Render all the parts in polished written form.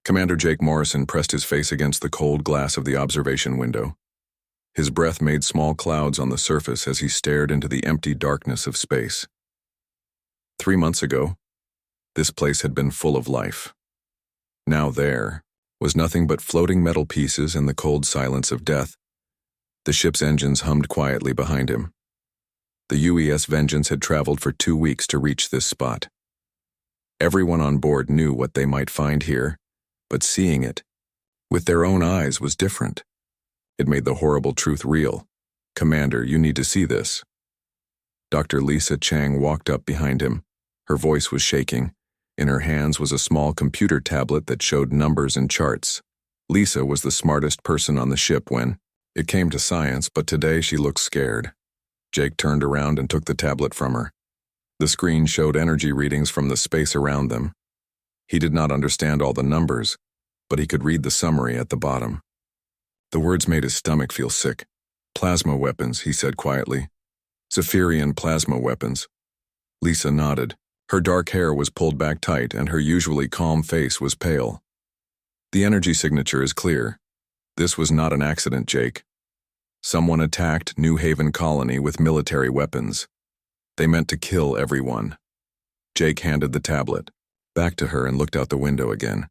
Commander Jake Morrison pressed his face against the cold glass of the observation window. His breath made small clouds on the surface as he stared into the empty darkness of space. 3 months ago, this place had been full of life. Now there was nothing but floating metal pieces and the cold silence of death. The ship's engines hummed quietly behind him. The UES Vengeance had traveled for 2 weeks to reach this spot. Everyone on board knew what they might find here, but seeing it with their own eyes was different. It made the horrible truth real. "Commander, you need to see this." Dr. Lisa Chang walked up behind him. Her voice was shaking. In her hands was a small computer tablet that showed numbers and charts. Lisa was the smartest person on the ship when it came to science, but today she looked scared. Jake turned around and took the tablet from her. The screen showed energy readings from the space around them. He did not understand all the numbers, but he could read the summary at the bottom. The words made his stomach feel sick. "Plasma weapons," he said quietly. "Zephyrian plasma weapons." Lisa nodded. Her dark hair was pulled back tight and her usually calm face was pale. "The energy signature is clear. This was not an accident, Jake. Someone attacked New Haven Colony with military weapons. They meant to kill everyone." Jake handed the tablet back to her and looked out the window again.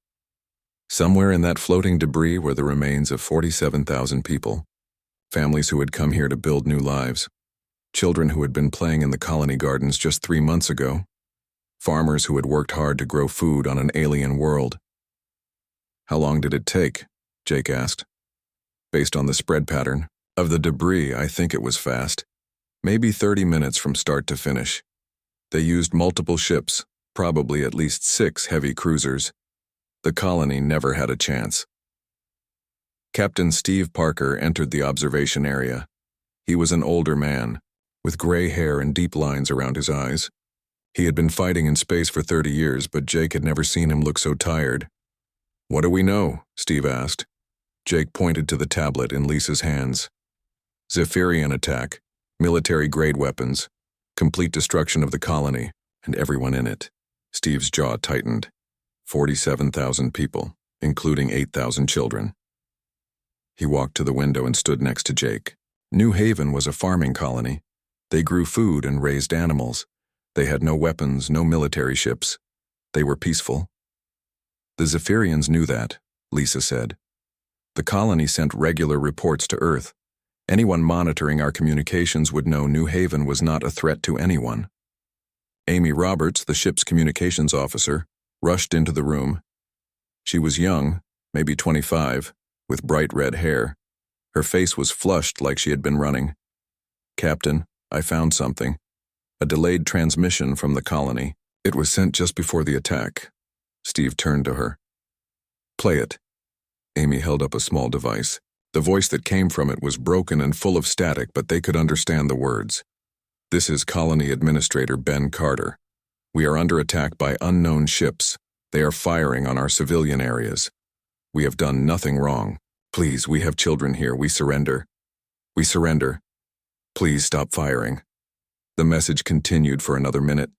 Somewhere in that floating debris were the remains of 47,000 people, families who had come here to build new lives, children who had been playing in the colony gardens just 3 months ago, farmers who had worked hard to grow food on an alien world. "How long did it take?" Jake asked. "Based on the spread pattern of the debris, I think it was fast. Maybe 30 minutes from start to finish. They used multiple ships, probably at least 6 heavy cruisers. The colony never had a chance." Captain Steve Parker entered the observation area. He was an older man, with gray hair and deep lines around his eyes. He had been fighting in space for 30 years, but Jake had never seen him look so tired. "What do we know?" Steve asked. Jake pointed to the tablet in Lisa's hands. "Zephyrian attack, military-grade weapons, complete destruction of the colony, and everyone in it." Steve's jaw tightened. 47,000 people, including 8,000 children. He walked to the window and stood next to Jake. New Haven was a farming colony. They grew food and raised animals. They had no weapons, no military ships. They were peaceful. "The Zephyrians knew that," Lisa said. "The colony sent regular reports to Earth. Anyone monitoring our communications would know New Haven was not a threat to anyone." Amy Roberts, the ship's communications officer, rushed into the room. She was young, maybe 25, with bright red hair. Her face was flushed like she had been running. "Captain, I found something. A delayed transmission from the colony. It was sent just before the attack." Steve turned to her. "Play it." Amy held up a small device. The voice that came from it was broken and full of static, but they could understand the words. "This is Colony Administrator Ben Carter. We are under attack by unknown ships. They are firing on our civilian areas. We have done nothing wrong. Please, we have children here. We surrender. We surrender. Please stop firing." The message continued for another minute.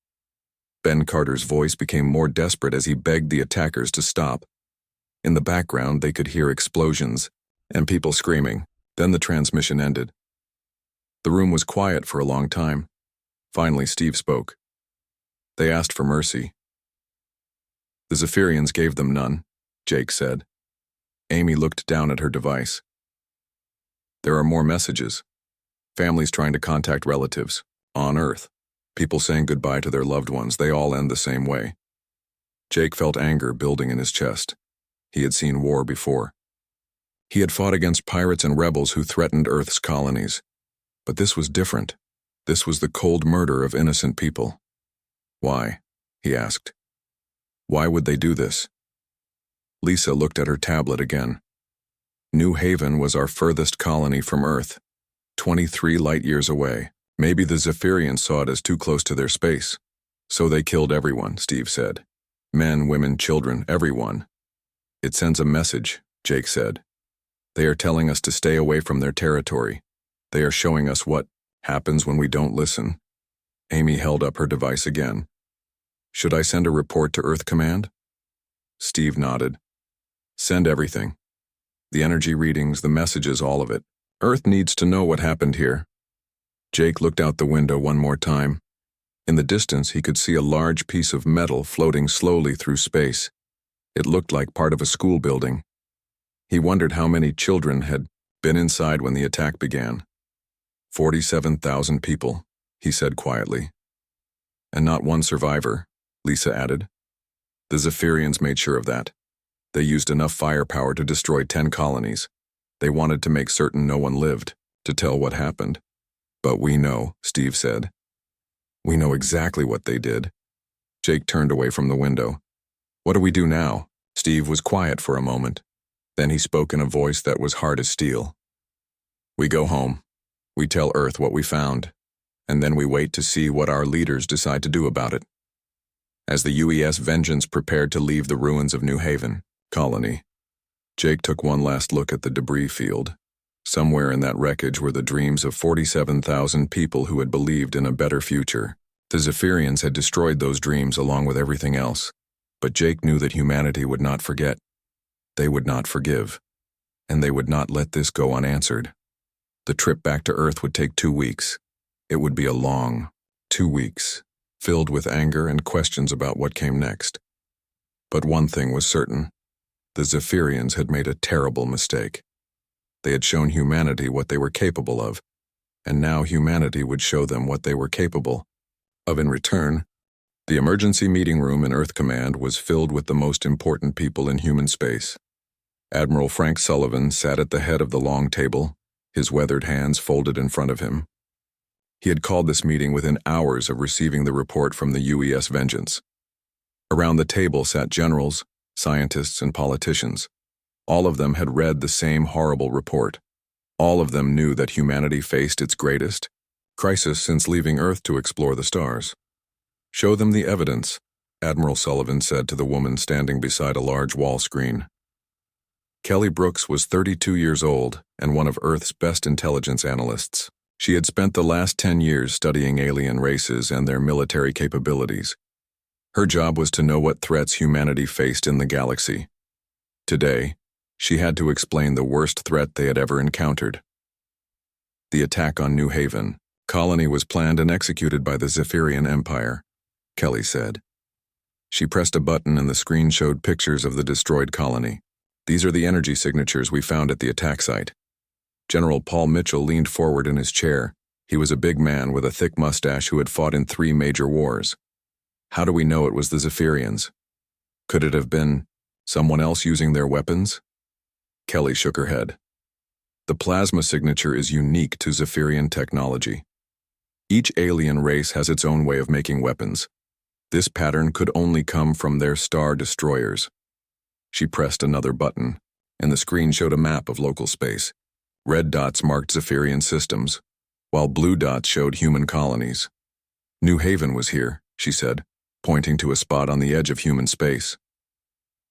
Ben Carter's voice became more desperate as he begged the attackers to stop. In the background, they could hear explosions and people screaming. Then the transmission ended. The room was quiet for a long time. Finally, Steve spoke. "They asked for mercy. The Zephyrians gave them none," Jake said. Amy looked down at her device. "There are more messages. Families trying to contact relatives. On Earth. People saying goodbye to their loved ones. They all end the same way." Jake felt anger building in his chest. He had seen war before. He had fought against pirates and rebels who threatened Earth's colonies. But this was different. This was the cold murder of innocent people. "Why?" he asked. "Why would they do this?" Lisa looked at her tablet again. "New Haven was our furthest colony from Earth, 23 light-years away. Maybe the Zephyrians saw it as too close to their space. So they killed everyone," Steve said. "Men, women, children, everyone. It sends a message," Jake said. "They are telling us to stay away from their territory. They are showing us what happens when we don't listen." Amy held up her device again. "Should I send a report to Earth Command?" Steve nodded. Send everything. The energy readings, the messages, all of it. Earth needs to know what happened here. Jake looked out the window one more time. In the distance, he could see a large piece of metal floating slowly through space. It looked like part of a school building. He wondered how many children had been inside when the attack began. 47,000 people, he said quietly. And not one survivor, Lisa added. The Zephyrians made sure of that. They used enough firepower to destroy 10 colonies. They wanted to make certain no one lived, to tell what happened. But we know, Steve said. We know exactly what they did. Jake turned away from the window. What do we do now? Steve was quiet for a moment. Then he spoke in a voice that was hard as steel. We go home. We tell Earth what we found. And then we wait to see what our leaders decide to do about it. As the UES Vengeance prepared to leave the ruins of New Haven colony, Jake took one last look at the debris field. Somewhere in that wreckage were the dreams of 47,000 people who had believed in a better future. The Zephyrians had destroyed those dreams along with everything else, but Jake knew that humanity would not forget. They would not forgive, and they would not let this go unanswered. The trip back to Earth would take 2 weeks. It would be a long 2 weeks, filled with anger and questions about what came next. But one thing was certain. The Zephyrians had made a terrible mistake. They had shown humanity what they were capable of, and now humanity would show them what they were capable of in return. The emergency meeting room in Earth Command was filled with the most important people in human space. Admiral Frank Sullivan sat at the head of the long table, his weathered hands folded in front of him. He had called this meeting within hours of receiving the report from the UES Vengeance. Around the table sat generals, scientists, and politicians. All of them had read the same horrible report. All of them knew that humanity faced its greatest crisis since leaving Earth to explore the stars. Show them the evidence, Admiral Sullivan said to the woman standing beside a large wall screen. Kelly Brooks was 32 years old and one of Earth's best intelligence analysts. She had spent the last 10 years studying alien races and their military capabilities. Her job was to know what threats humanity faced in the galaxy. Today, she had to explain the worst threat they had ever encountered. The attack on New Haven colony was planned and executed by the Zephyrian Empire, Kelly said. She pressed a button and the screen showed pictures of the destroyed colony. These are the energy signatures we found at the attack site. General Paul Mitchell leaned forward in his chair. He was a big man with a thick mustache who had fought in 3 major wars. How do we know it was the Zephyrians? Could it have been someone else using their weapons? Kelly shook her head. The plasma signature is unique to Zephyrian technology. Each alien race has its own way of making weapons. This pattern could only come from their star destroyers. She pressed another button, and the screen showed a map of local space. Red dots marked Zephyrian systems, while blue dots showed human colonies. New Haven was here, she said, pointing to a spot on the edge of human space.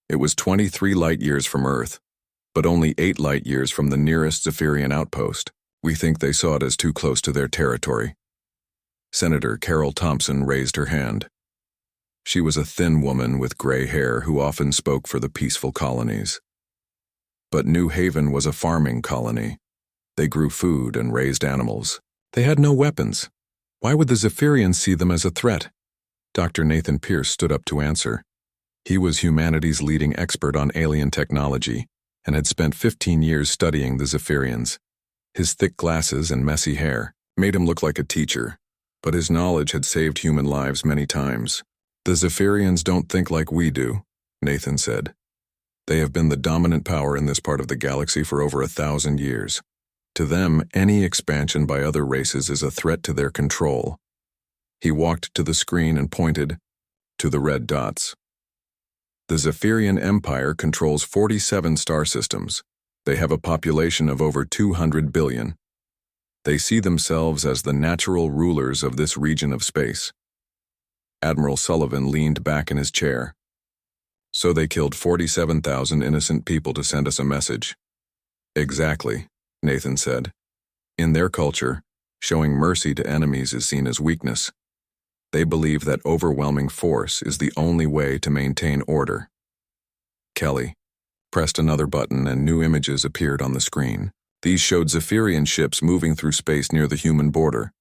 It was 23 light-years from Earth, but only 8 light-years from the nearest Zephyrian outpost. We think they saw it as too close to their territory. Senator Carol Thompson raised her hand. She was a thin woman with gray hair who often spoke for the peaceful colonies. But New Haven was a farming colony. They grew food and raised animals. They had no weapons. Why would the Zephyrians see them as a threat? Dr. Nathan Pierce stood up to answer. He was humanity's leading expert on alien technology and had spent 15 years studying the Zephyrians. His thick glasses and messy hair made him look like a teacher, but his knowledge had saved human lives many times. The Zephyrians don't think like we do, Nathan said. They have been the dominant power in this part of the galaxy for over 1,000 years. To them, any expansion by other races is a threat to their control. He walked to the screen and pointed to the red dots. The Zephyrian Empire controls 47 star systems. They have a population of over 200 billion. They see themselves as the natural rulers of this region of space. Admiral Sullivan leaned back in his chair. So they killed 47,000 innocent people to send us a message. Exactly, Nathan said. In their culture, showing mercy to enemies is seen as weakness. They believe that overwhelming force is the only way to maintain order. Kelly, pressed another button, and new images appeared on the screen. These showed Zephyrian ships moving through space near the human border.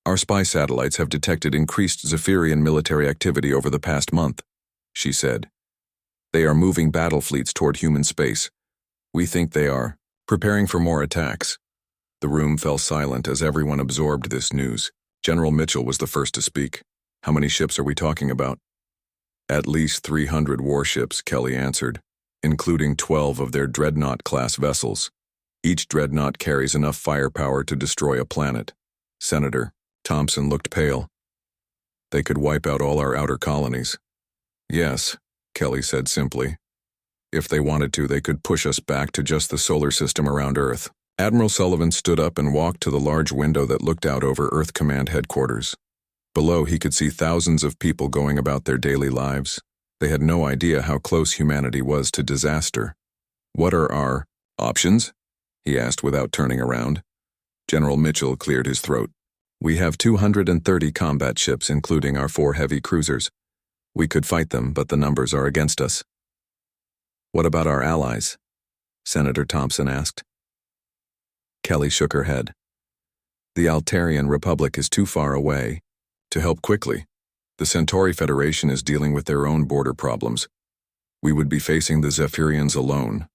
Our spy satellites have detected increased Zephyrian military activity over the past month, she said. They are moving battle fleets toward human space. We think they are preparing for more attacks. The room fell silent as everyone absorbed this news. General Mitchell was the first to speak. How many ships are we talking about? At least 300 warships, Kelly answered, including 12 of their Dreadnought-class vessels. Each Dreadnought carries enough firepower to destroy a planet. Senator Thompson looked pale. They could wipe out all our outer colonies. Yes, Kelly said simply. If they wanted to, they could push us back to just the solar system around Earth. Admiral Sullivan stood up and walked to the large window that looked out over Earth Command headquarters. Below, he could see thousands of people going about their daily lives. They had no idea how close humanity was to disaster. What are our options? He asked without turning around. General Mitchell cleared his throat. We have 230 combat ships, including our 4 heavy cruisers. We could fight them, but the numbers are against us. What about our allies? Senator Thompson asked. Kelly shook her head. The Altarian Republic is too far away to help quickly. The Centauri Federation is dealing with their own border problems. We would be facing the Zephyrians alone.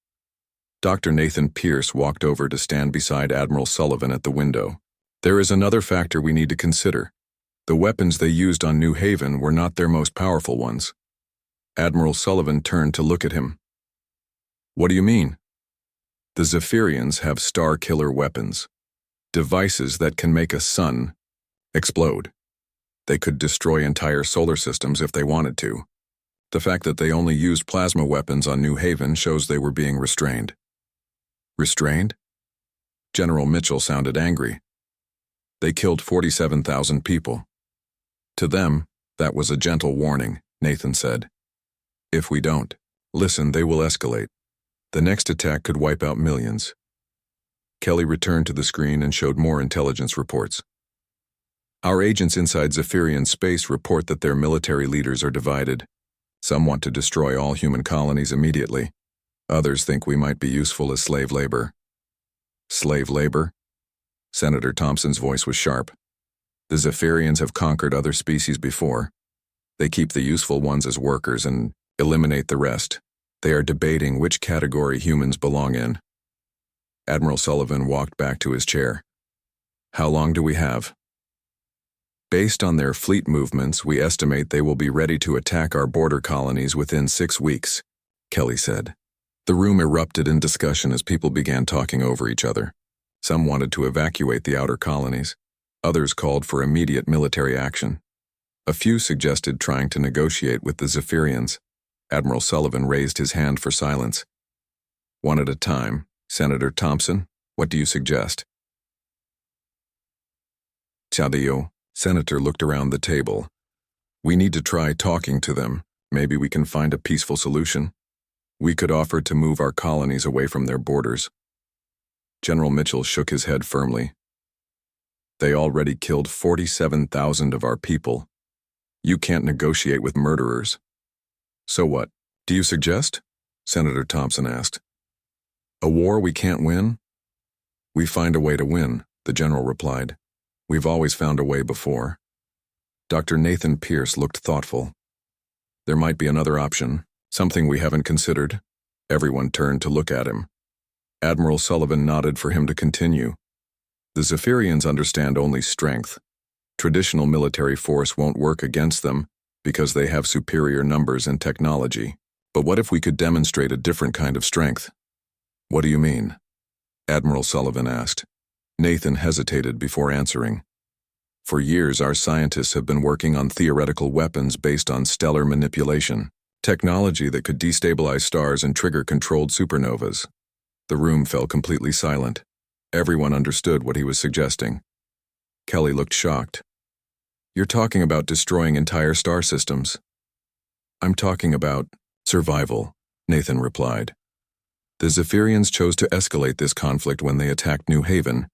Dr. Nathan Pierce walked over to stand beside Admiral Sullivan at the window. There is another factor we need to consider. The weapons they used on New Haven were not their most powerful ones. Admiral Sullivan turned to look at him. What do you mean? The Zephyrians have star-killer weapons, devices that can make a sun explode. They could destroy entire solar systems if they wanted to. The fact that they only used plasma weapons on New Haven shows they were being restrained. Restrained? General Mitchell sounded angry. They killed 47,000 people. To them, that was a gentle warning, Nathan said. If we don't listen, they will escalate. The next attack could wipe out millions. Kelly returned to the screen and showed more intelligence reports. Our agents inside Zephyrian space report that their military leaders are divided. Some want to destroy all human colonies immediately. Others think we might be useful as slave labor. Slave labor? Senator Thompson's voice was sharp. The Zephyrians have conquered other species before. They keep the useful ones as workers and eliminate the rest. They are debating which category humans belong in. Admiral Sullivan walked back to his chair. How long do we have? Based on their fleet movements, we estimate they will be ready to attack our border colonies within 6 weeks, Kelly said. The room erupted in discussion as people began talking over each other. Some wanted to evacuate the outer colonies. Others called for immediate military action. A few suggested trying to negotiate with the Zephyrians. Admiral Sullivan raised his hand for silence. One at a time. Senator Thompson, what do you suggest? Chadio, Senator looked around the table. We need to try talking to them. Maybe we can find a peaceful solution. We could offer to move our colonies away from their borders. General Mitchell shook his head firmly. They already killed 47,000 of our people. You can't negotiate with murderers. So what do you suggest? Senator Thompson asked. A war we can't win? We find a way to win, the general replied. We've always found a way before. Dr. Nathan Pierce looked thoughtful. There might be another option, something we haven't considered. Everyone turned to look at him. Admiral Sullivan nodded for him to continue. The Zephyrians understand only strength. Traditional military force won't work against them because they have superior numbers and technology. But what if we could demonstrate a different kind of strength? What do you mean? Admiral Sullivan asked. Nathan hesitated before answering. For years, our scientists have been working on theoretical weapons based on stellar manipulation, technology that could destabilize stars and trigger controlled supernovas. The room fell completely silent. Everyone understood what he was suggesting. Kelly looked shocked. You're talking about destroying entire star systems. I'm talking about survival, Nathan replied. The Zephyrians chose to escalate this conflict when they attacked New Haven.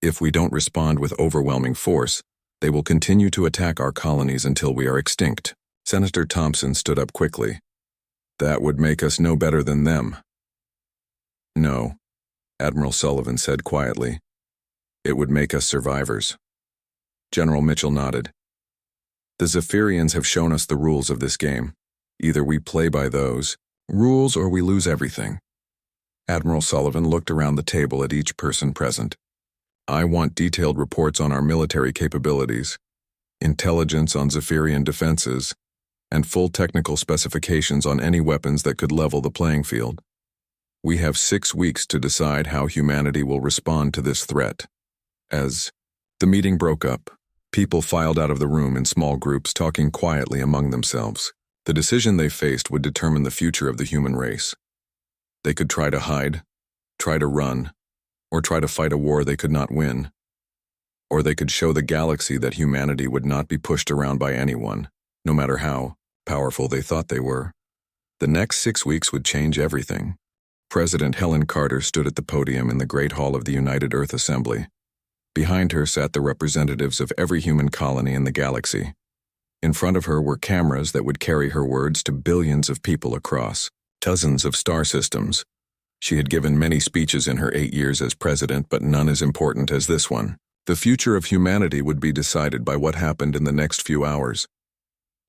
If we don't respond with overwhelming force, they will continue to attack our colonies until we are extinct. Senator Thompson stood up quickly. That would make us no better than them. No, Admiral Sullivan said quietly. It would make us survivors. General Mitchell nodded. The Zephyrians have shown us the rules of this game. Either we play by those rules or we lose everything. Admiral Sullivan looked around the table at each person present. I want detailed reports on our military capabilities, intelligence on Zephyrian defenses, and full technical specifications on any weapons that could level the playing field. We have 6 weeks to decide how humanity will respond to this threat. As the meeting broke up, people filed out of the room in small groups, talking quietly among themselves. The decision they faced would determine the future of the human race. They could try to hide, try to run, or try to fight a war they could not win. Or they could show the galaxy that humanity would not be pushed around by anyone, no matter how powerful they thought they were. The next 6 weeks would change everything. President Helen Carter stood at the podium in the Great Hall of the United Earth Assembly. Behind her sat the representatives of every human colony in the galaxy. In front of her were cameras that would carry her words to billions of people across dozens of star systems. She had given many speeches in her 8 years as president, but none as important as this one. The future of humanity would be decided by what happened in the next few hours.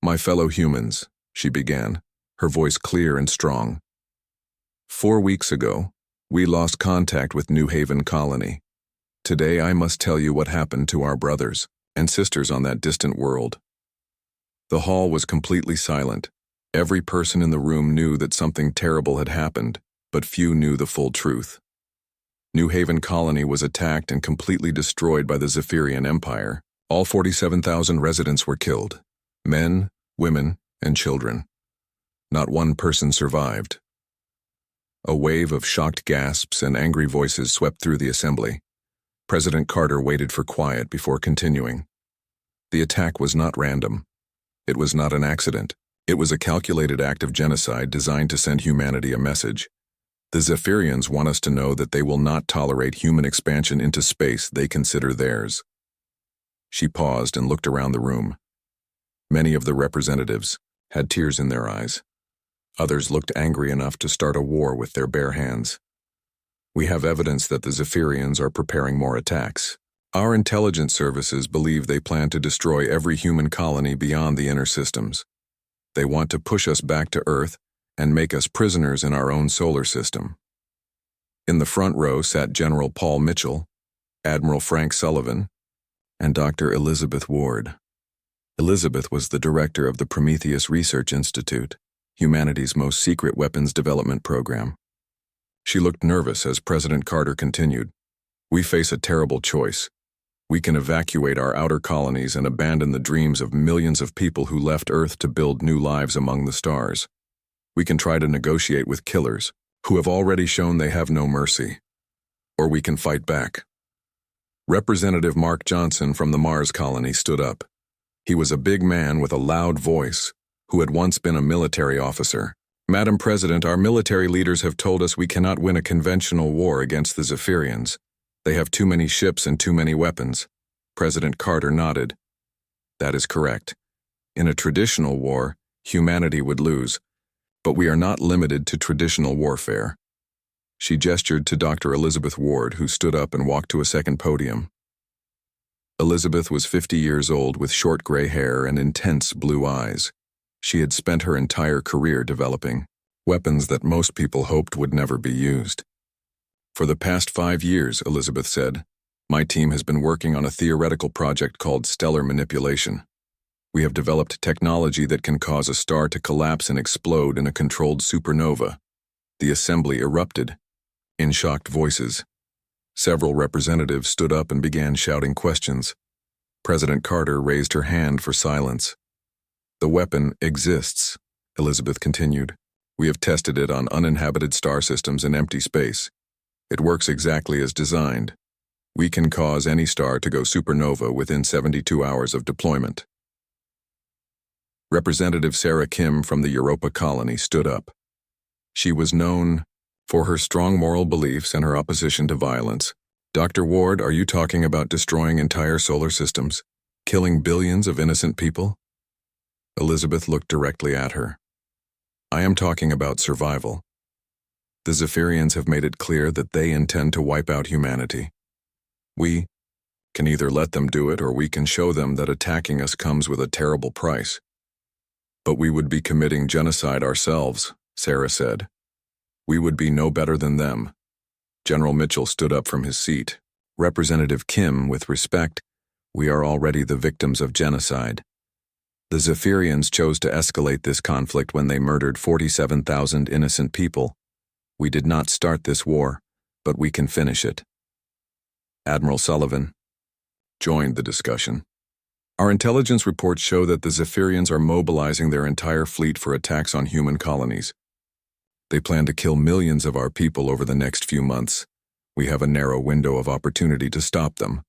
My fellow humans, she began, her voice clear and strong. 4 weeks ago, we lost contact with New Haven Colony. Today I must tell you what happened to our brothers and sisters on that distant world. The hall was completely silent. Every person in the room knew that something terrible had happened, but few knew the full truth. New Haven Colony was attacked and completely destroyed by the Zephyrian Empire. All 47,000 residents were killed. Men, women, and children. Not one person survived. A wave of shocked gasps and angry voices swept through the assembly. President Carter waited for quiet before continuing. The attack was not random. It was not an accident. It was a calculated act of genocide designed to send humanity a message. The Zephyrians want us to know that they will not tolerate human expansion into space they consider theirs. She paused and looked around the room. Many of the representatives had tears in their eyes. Others looked angry enough to start a war with their bare hands. We have evidence that the Zephyrians are preparing more attacks. Our intelligence services believe they plan to destroy every human colony beyond the inner systems. They want to push us back to Earth and make us prisoners in our own solar system. In the front row sat General Paul Mitchell, Admiral Frank Sullivan, and Dr. Elizabeth Ward. Elizabeth was the director of the Prometheus Research Institute, humanity's most secret weapons development program. She looked nervous as President Carter continued. We face a terrible choice. We can evacuate our outer colonies and abandon the dreams of millions of people who left Earth to build new lives among the stars. We can try to negotiate with killers, who have already shown they have no mercy. Or we can fight back. Representative Mark Johnson from the Mars colony stood up. He was a big man with a loud voice, who had once been a military officer. Madam President, our military leaders have told us we cannot win a conventional war against the Zephyrians. They have too many ships and too many weapons. President Carter nodded. That is correct. In a traditional war, humanity would lose, but we are not limited to traditional warfare. She gestured to Dr. Elizabeth Ward, who stood up and walked to a second podium. Elizabeth was 50 years old with short gray hair and intense blue eyes. She had spent her entire career developing weapons that most people hoped would never be used. For the past 5 years, Elizabeth said, my team has been working on a theoretical project called stellar manipulation. We have developed technology that can cause a star to collapse and explode in a controlled supernova. The assembly erupted, in shocked voices. Several representatives stood up and began shouting questions. President Carter raised her hand for silence. The weapon exists, Elizabeth continued. We have tested it on uninhabited star systems in empty space. It works exactly as designed. We can cause any star to go supernova within 72 hours of deployment. Representative Sarah Kim from the Europa colony stood up. She was known for her strong moral beliefs and her opposition to violence. Dr. Ward, are you talking about destroying entire solar systems, killing billions of innocent people? Elizabeth looked directly at her. I am talking about survival. The Zephyrians have made it clear that they intend to wipe out humanity. We can either let them do it or we can show them that attacking us comes with a terrible price. But we would be committing genocide ourselves, Sarah said. We would be no better than them. General Mitchell stood up from his seat. Representative Kim, with respect, we are already the victims of genocide. The Zephyrians chose to escalate this conflict when they murdered 47,000 innocent people. We did not start this war, but we can finish it. Admiral Sullivan joined the discussion. Our intelligence reports show that the Zephyrians are mobilizing their entire fleet for attacks on human colonies. They plan to kill millions of our people over the next few months. We have a narrow window of opportunity to stop them.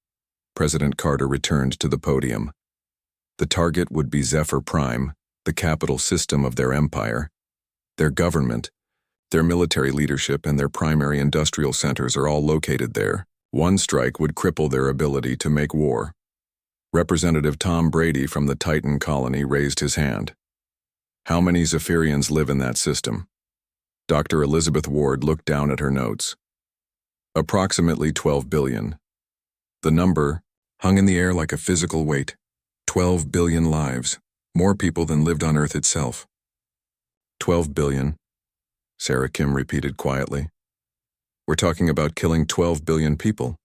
President Carter returned to the podium. The target would be Zephyr Prime, the capital system of their empire. Their government, their military leadership, and their primary industrial centers are all located there. One strike would cripple their ability to make war. Representative Tom Brady from the Titan colony raised his hand. How many Zephyrians live in that system? Dr. Elizabeth Ward looked down at her notes. Approximately 12 billion. The number hung in the air like a physical weight. 12 billion lives, more people than lived on Earth itself. 12 billion, Sarah Kim repeated quietly. We're talking about killing 12 billion people.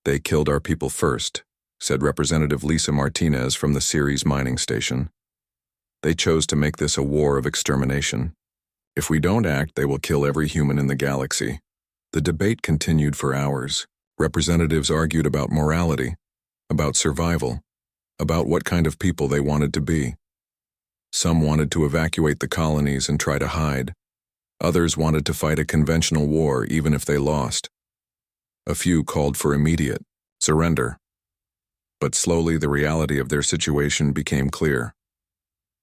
They killed our people first, said Representative Lisa Martinez from the Ceres mining station. They chose to make this a war of extermination. If we don't act, they will kill every human in the galaxy. The debate continued for hours. Representatives argued about morality, about survival, about what kind of people they wanted to be. Some wanted to evacuate the colonies and try to hide. Others wanted to fight a conventional war even if they lost. A few called for immediate surrender. But slowly the reality of their situation became clear.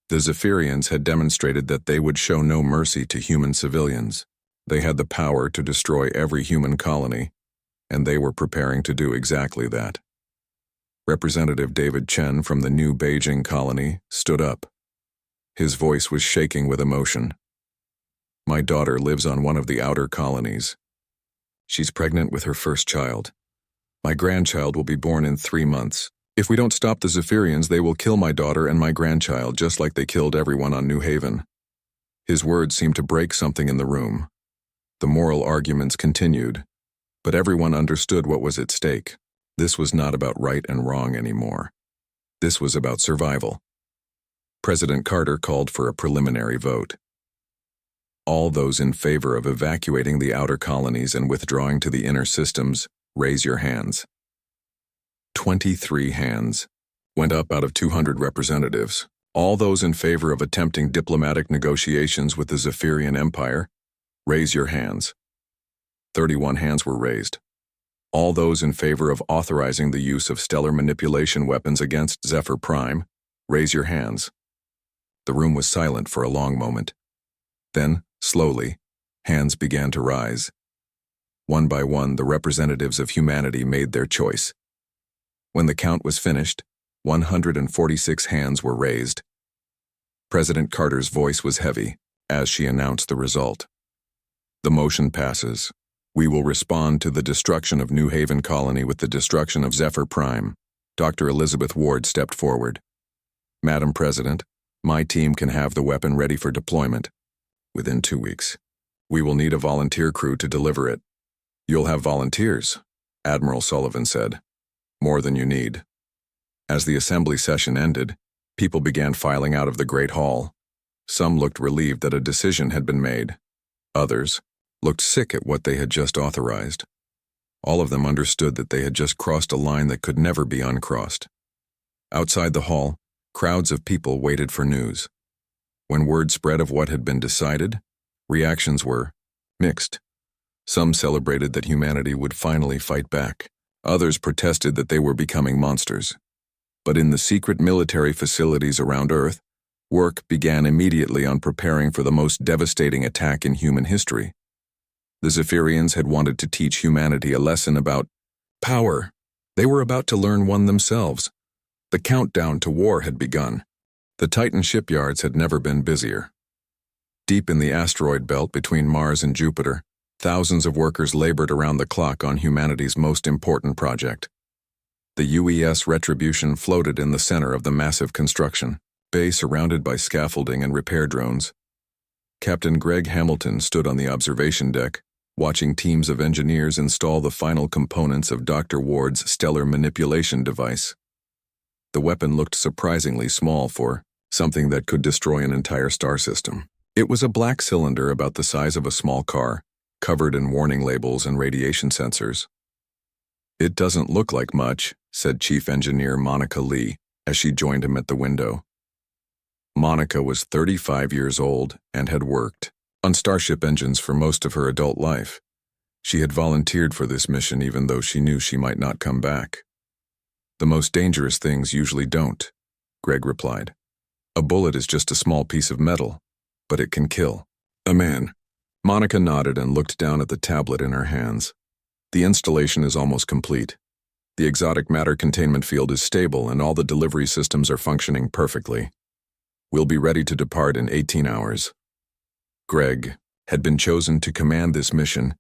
The Zephyrians had demonstrated that they would show no mercy to human civilians. They had the power to destroy every human colony, and they were preparing to do exactly that. Representative David Chen from the New Beijing colony stood up. His voice was shaking with emotion. My daughter lives on one of the outer colonies. She's pregnant with her first child. My grandchild will be born in 3 months. If we don't stop the Zephyrians, they will kill my daughter and my grandchild just like they killed everyone on New Haven. His words seemed to break something in the room. The moral arguments continued, but everyone understood what was at stake. This was not about right and wrong anymore. This was about survival. President Carter called for a preliminary vote. All those in favor of evacuating the outer colonies and withdrawing to the inner systems, raise your hands. 23 hands went up out of 200 representatives. All those in favor of attempting diplomatic negotiations with the Zephyrian Empire, raise your hands. 31 hands were raised. All those in favor of authorizing the use of stellar manipulation weapons against Zephyr Prime, raise your hands. The room was silent for a long moment. Then, slowly, hands began to rise. One by one, the representatives of humanity made their choice. When the count was finished, 146 hands were raised. President Carter's voice was heavy as she announced the result. The motion passes. We will respond to the destruction of New Haven Colony with the destruction of Zephyr Prime. Dr. Elizabeth Ward stepped forward. Madam President, my team can have the weapon ready for deployment within 2 weeks. We will need a volunteer crew to deliver it. You'll have volunteers, Admiral Sullivan said. More than you need. As the assembly session ended, people began filing out of the Great Hall. Some looked relieved that a decision had been made. Others looked sick at what they had just authorized. All of them understood that they had just crossed a line that could never be uncrossed. Outside the hall, crowds of people waited for news. When word spread of what had been decided, reactions were mixed. Some celebrated that humanity would finally fight back. Others protested that they were becoming monsters. But in the secret military facilities around Earth, work began immediately on preparing for the most devastating attack in human history. The Zephyrians had wanted to teach humanity a lesson about power. They were about to learn one themselves. The countdown to war had begun. The Titan shipyards had never been busier. Deep in the asteroid belt between Mars and Jupiter, thousands of workers labored around the clock on humanity's most important project. The UES Retribution floated in the center of the massive construction, bay surrounded by scaffolding and repair drones. Captain Greg Hamilton stood on the observation deck, watching teams of engineers install the final components of Dr. Ward's stellar manipulation device. The weapon looked surprisingly small for something that could destroy an entire star system. It was a black cylinder about the size of a small car, covered in warning labels and radiation sensors. "It doesn't look like much," said Chief Engineer Monica Lee as she joined him at the window. Monica was 35 years old and had worked on Starship engines for most of her adult life. She had volunteered for this mission even though she knew she might not come back. "The most dangerous things usually don't," Greg replied. "A bullet is just a small piece of metal, but it can kill a man." Monica nodded and looked down at the tablet in her hands. "The installation is almost complete. The exotic matter containment field is stable and all the delivery systems are functioning perfectly. We'll be ready to depart in 18 hours. Greg had been chosen to command this mission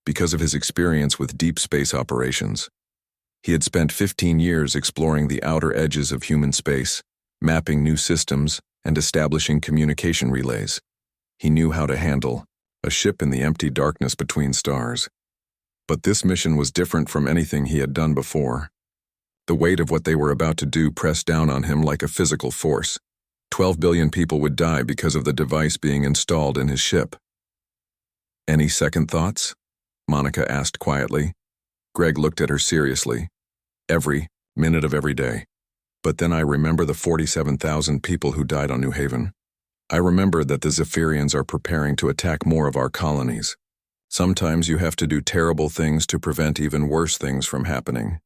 because of his experience with deep space operations. He had spent 15 years exploring the outer edges of human space, mapping new systems, and establishing communication relays. He knew how to handle a ship in the empty darkness between stars. But this mission was different from anything he had done before. The weight of what they were about to do pressed down on him like a physical force. 12 billion people would die because of the device being installed in his ship. "Any second thoughts?" Monica asked quietly. Greg looked at her seriously. "Every minute of every day. But then I remember the 47,000 people who died on New Haven. I remember that the Zephyrians are preparing to attack more of our colonies. Sometimes you have to do terrible things to prevent even worse things from happening."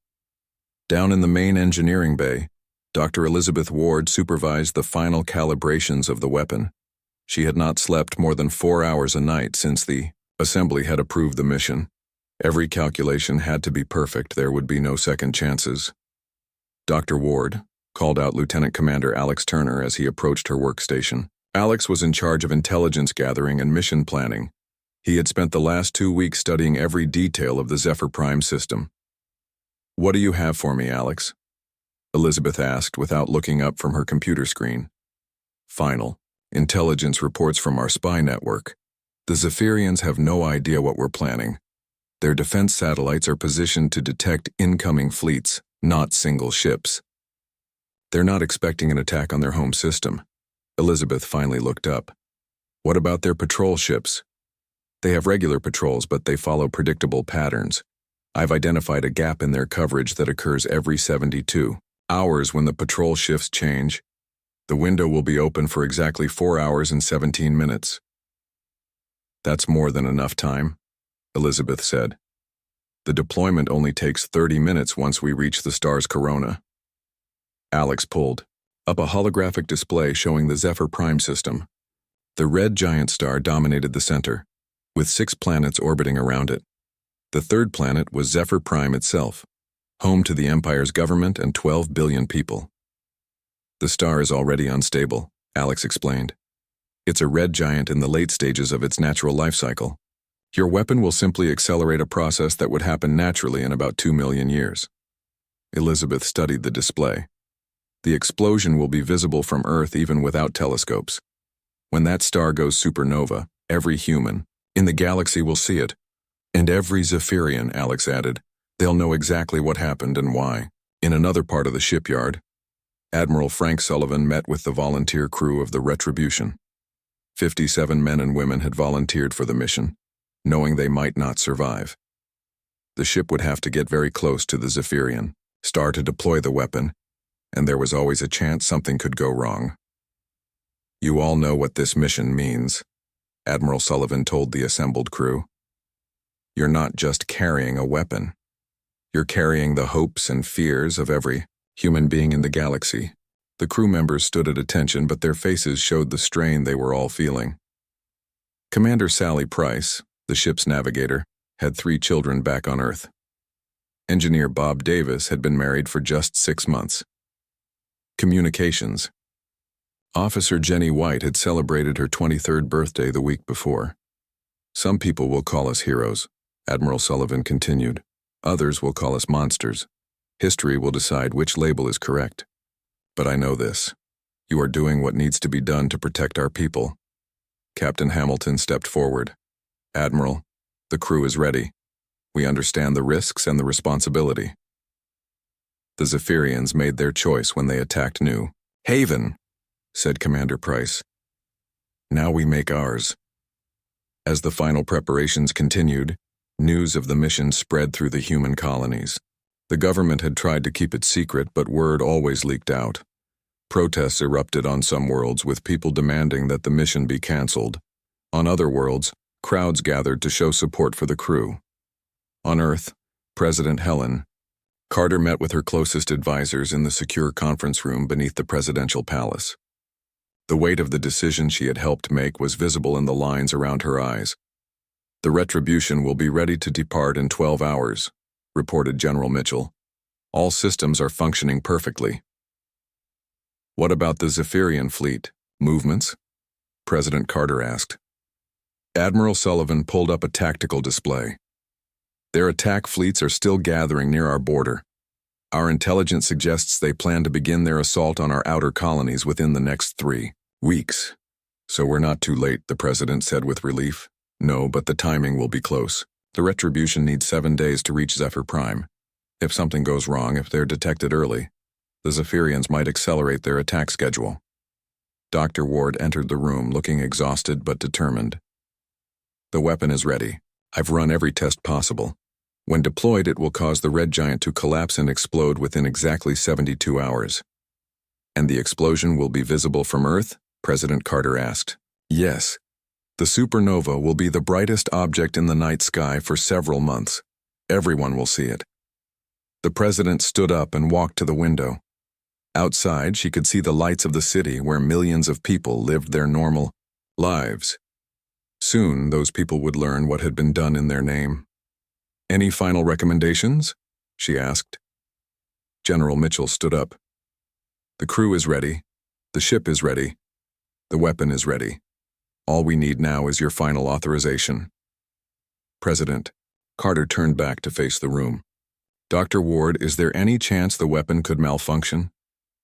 Down in the main engineering bay, Dr. Elizabeth Ward supervised the final calibrations of the weapon. She had not slept more than 4 hours a night since the assembly had approved the mission. Every calculation had to be perfect. There would be no second chances. "Dr. Ward," called out Lieutenant Commander Alex Turner as he approached her workstation. Alex was in charge of intelligence gathering and mission planning. He had spent the last 2 weeks studying every detail of the Zephyr Prime system. "What do you have for me, Alex?" Elizabeth asked without looking up from her computer screen. "Final intelligence reports from our spy network. The Zephyrians have no idea what we're planning. Their defense satellites are positioned to detect incoming fleets, not single ships. They're not expecting an attack on their home system." Elizabeth finally looked up. "What about their patrol ships?" "They have regular patrols, but they follow predictable patterns. I've identified a gap in their coverage that occurs every 72 hours when the patrol shifts change. The window will be open for exactly 4 hours and 17 minutes. "That's more than enough time," Elizabeth said. "The deployment only takes 30 minutes once we reach the star's corona." Alex pulled up a holographic display showing the Zephyr Prime system. The red giant star dominated the center, with 6 planets orbiting around it. The third planet was Zephyr Prime itself, home to the Empire's government and 12 billion people. "The star is already unstable," Alex explained. "It's a red giant in the late stages of its natural life cycle. Your weapon will simply accelerate a process that would happen naturally in about 2 million years." Elizabeth studied the display. "The explosion will be visible from Earth even without telescopes. When that star goes supernova, every human in the galaxy will see it. And every Zephyrian," Alex added. "They'll know exactly what happened and why." In another part of the shipyard, Admiral Frank Sullivan met with the volunteer crew of the Retribution. 57 men and women had volunteered for the mission, knowing they might not survive. The ship would have to get very close to the Zephyrian star to deploy the weapon, and there was always a chance something could go wrong. "You all know what this mission means," Admiral Sullivan told the assembled crew. "You're not just carrying a weapon. You're carrying the hopes and fears of every human being in the galaxy." The crew members stood at attention, but their faces showed the strain they were all feeling. Commander Sally Price, the ship's navigator, had 3 children back on Earth. Engineer Bob Davis had been married for just 6 months. Communications. Officer Jenny White had celebrated her 23rd birthday the week before. Some people will call us heroes, Admiral Sullivan continued. Others will call us monsters. History will decide which label is correct. But I know this. You are doing what needs to be done to protect our people. Captain Hamilton stepped forward. Admiral, the crew is ready. We understand the risks and the responsibility. The Zephyrians made their choice when they attacked New Haven, said Commander Price. Now we make ours. As the final preparations continued, news of the mission spread through the human colonies. The government had tried to keep it secret, but word always leaked out. Protests erupted on some worlds, with people demanding that the mission be canceled. On other worlds, crowds gathered to show support for the crew. On Earth, President Helen Carter met with her closest advisors in the secure conference room beneath the presidential palace. The weight of the decision she had helped make was visible in the lines around her eyes. The Retribution will be ready to depart in 12 hours, reported General Mitchell. All systems are functioning perfectly. What about the Zephyrian fleet? Movements? President Carter asked. Admiral Sullivan pulled up a tactical display. Their attack fleets are still gathering near our border. Our intelligence suggests they plan to begin their assault on our outer colonies within the next 3 weeks. So we're not too late, the president said with relief. No, but the timing will be close. The Retribution needs 7 days to reach Zephyr Prime. If something goes wrong, if they're detected early, the Zephyrians might accelerate their attack schedule. Dr. Ward entered the room looking exhausted but determined. The weapon is ready. I've run every test possible. When deployed, it will cause the red giant to collapse and explode within exactly 72 hours. And the explosion will be visible from Earth? President Carter asked. Yes. The supernova will be the brightest object in the night sky for several months. Everyone will see it. The president stood up and walked to the window. Outside, she could see the lights of the city where millions of people lived their normal lives. Soon, those people would learn what had been done in their name. Any final recommendations? She asked. General Mitchell stood up. The crew is ready. The ship is ready. The weapon is ready. All we need now is your final authorization. President Carter turned back to face the room. Dr. Ward, is there any chance the weapon could malfunction?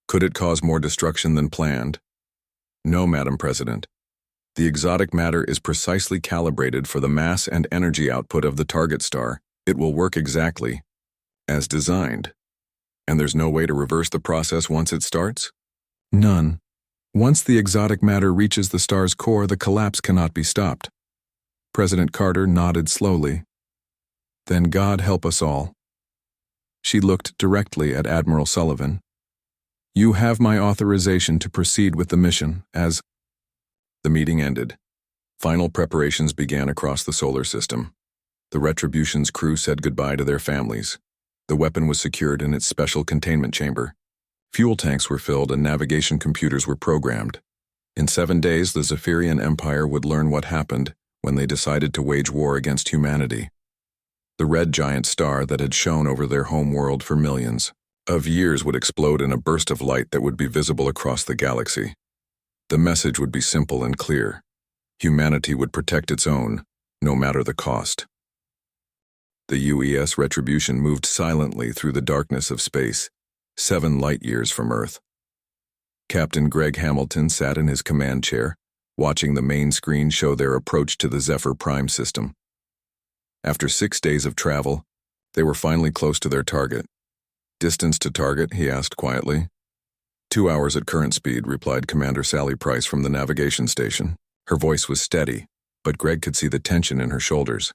Could it cause more destruction than planned? No, Madam President. The exotic matter is precisely calibrated for the mass and energy output of the target star. It will work exactly as designed. And there's no way to reverse the process once it starts? None. Once the exotic matter reaches the star's core, the collapse cannot be stopped. President Carter nodded slowly. Then God help us all. She looked directly at Admiral Sullivan. You have my authorization to proceed with the mission as... The meeting ended. Final preparations began across the solar system. The Retribution's crew said goodbye to their families. The weapon was secured in its special containment chamber. Fuel tanks were filled and navigation computers were programmed. In 7 days, the Zephyrian Empire would learn what happened when they decided to wage war against humanity. The red giant star that had shone over their home world for millions of years would explode in a burst of light that would be visible across the galaxy. The message would be simple and clear. Humanity would protect its own, no matter the cost. The UES Retribution moved silently through the darkness of space, 7 light-years from Earth. Captain Greg Hamilton sat in his command chair, watching the main screen show their approach to the Zephyr Prime system. After 6 days of travel, they were finally close to their target. Distance to target, he asked quietly. 2 hours at current speed, replied Commander Sally Price from the navigation station. Her voice was steady, but Greg could see the tension in her shoulders.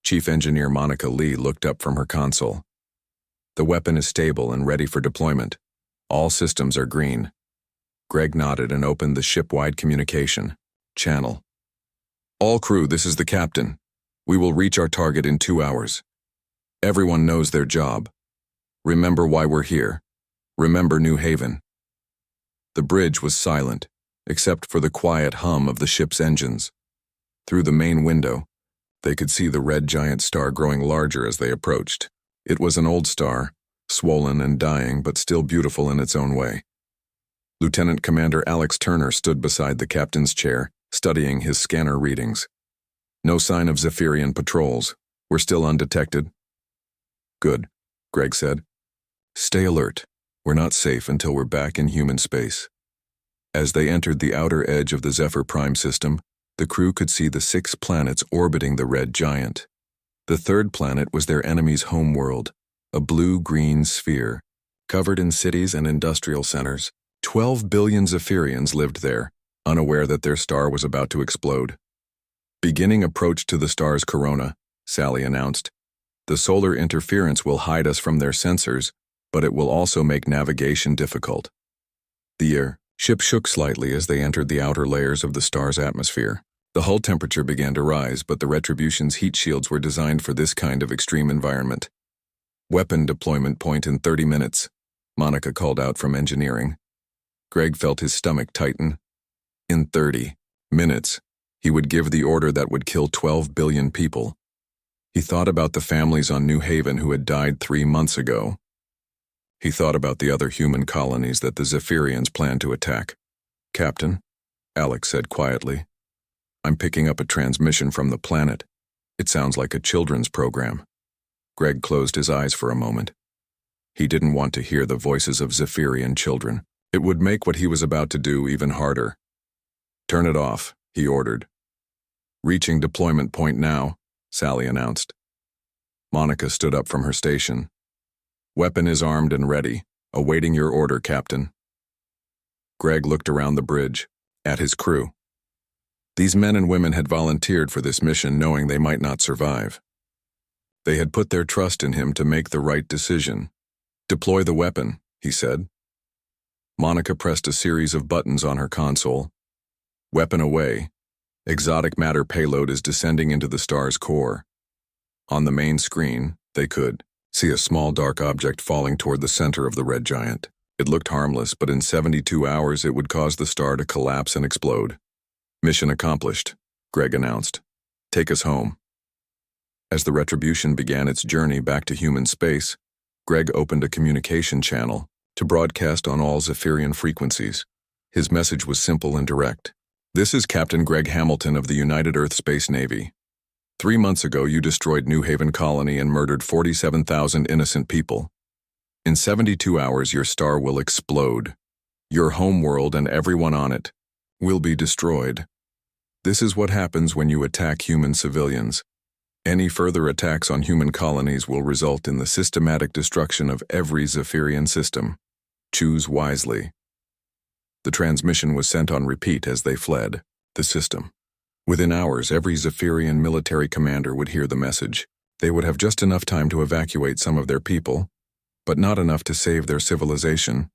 Chief Engineer Monica Lee looked up from her console. The weapon is stable and ready for deployment. All systems are green. Greg nodded and opened the ship-wide communication channel. All crew, this is the captain. We will reach our target in 2 hours. Everyone knows their job. Remember why we're here. Remember New Haven. The bridge was silent, except for the quiet hum of the ship's engines. Through the main window, they could see the red giant star growing larger as they approached. It was an old star, swollen and dying, but still beautiful in its own way. Lieutenant Commander Alex Turner stood beside the captain's chair, studying his scanner readings. No sign of Zephyrian patrols. We're still undetected. Good, Greg said. Stay alert. We're not safe until we're back in human space. As they entered the outer edge of the Zephyr Prime system, the crew could see the 6 planets orbiting the red giant. The third planet was their enemy's homeworld, a blue-green sphere, covered in cities and industrial centers. 12 billion Zephyrians lived there, unaware that their star was about to explode. Beginning approach to the star's corona, Sally announced. The solar interference will hide us from their sensors, but it will also make navigation difficult. The ship shook slightly as they entered the outer layers of the star's atmosphere. The hull temperature began to rise, but the Retribution's heat shields were designed for this kind of extreme environment. Weapon deployment point in 30 minutes, Monica called out from engineering. Greg felt his stomach tighten. In 30 minutes, he would give the order that would kill 12 billion people. He thought about the families on New Haven who had died 3 months ago. He thought about the other human colonies that the Zephyrians planned to attack. Captain, Alex said quietly, I'm picking up a transmission from the planet. It sounds like a children's program. Greg closed his eyes for a moment. He didn't want to hear the voices of Zephyrian children. It would make what he was about to do even harder. Turn it off, he ordered. Reaching deployment point now, Sally announced. Monica stood up from her station. Weapon is armed and ready, awaiting your order, Captain. Greg looked around the bridge, at his crew. These men and women had volunteered for this mission knowing they might not survive. They had put their trust in him to make the right decision. Deploy the weapon, he said. Monica pressed a series of buttons on her console. Weapon away. Exotic matter payload is descending into the star's core. On the main screen, they could see a small dark object falling toward the center of the red giant. It looked harmless, but in 72 hours it would cause the star to collapse and explode. Mission accomplished, Greg announced. Take us home. As the Retribution began its journey back to human space, Greg opened a communication channel to broadcast on all Zephyrian frequencies. His message was simple and direct. This is Captain Greg Hamilton of the United Earth Space Navy. 3 months ago, you destroyed New Haven Colony and murdered 47,000 innocent people. In 72 hours, your star will explode. Your homeworld and everyone on it will be destroyed. This is what happens when you attack human civilians. Any further attacks on human colonies will result in the systematic destruction of every Zephyrian system. Choose wisely. The transmission was sent on repeat as they fled the system. Within hours, every Zephyrian military commander would hear the message. They would have just enough time to evacuate some of their people, but not enough to save their civilization.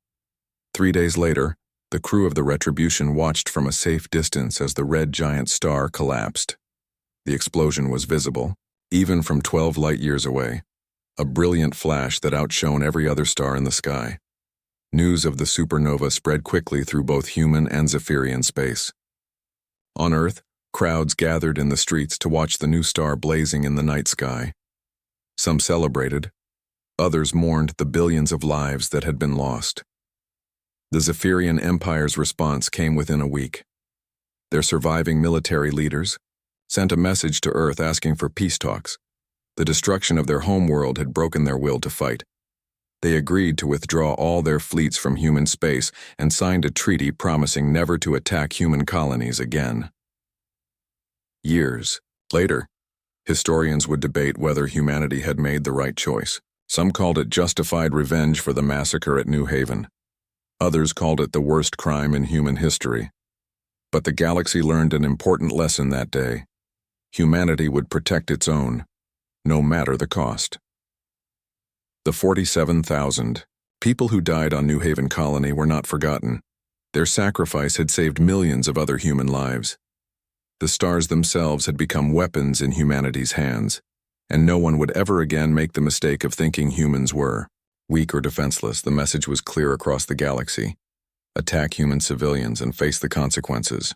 3 days later, the crew of the Retribution watched from a safe distance as the red giant star collapsed. The explosion was visible, even from 12 light-years away, a brilliant flash that outshone every other star in the sky. News of the supernova spread quickly through both human and Zephyrian space. On Earth, crowds gathered in the streets to watch the new star blazing in the night sky. Some celebrated, others mourned the billions of lives that had been lost. The Zephyrian Empire's response came within a week. Their surviving military leaders sent a message to Earth asking for peace talks. The destruction of their homeworld had broken their will to fight. They agreed to withdraw all their fleets from human space and signed a treaty promising never to attack human colonies again. Years later, historians would debate whether humanity had made the right choice. Some called it justified revenge for the massacre at New Haven. Others called it the worst crime in human history. But the galaxy learned an important lesson that day. Humanity would protect its own, no matter the cost. The 47,000 people who died on New Haven Colony were not forgotten. Their sacrifice had saved millions of other human lives. The stars themselves had become weapons in humanity's hands, and no one would ever again make the mistake of thinking humans were weak or defenseless. The message was clear across the galaxy. Attack human civilians and face the consequences.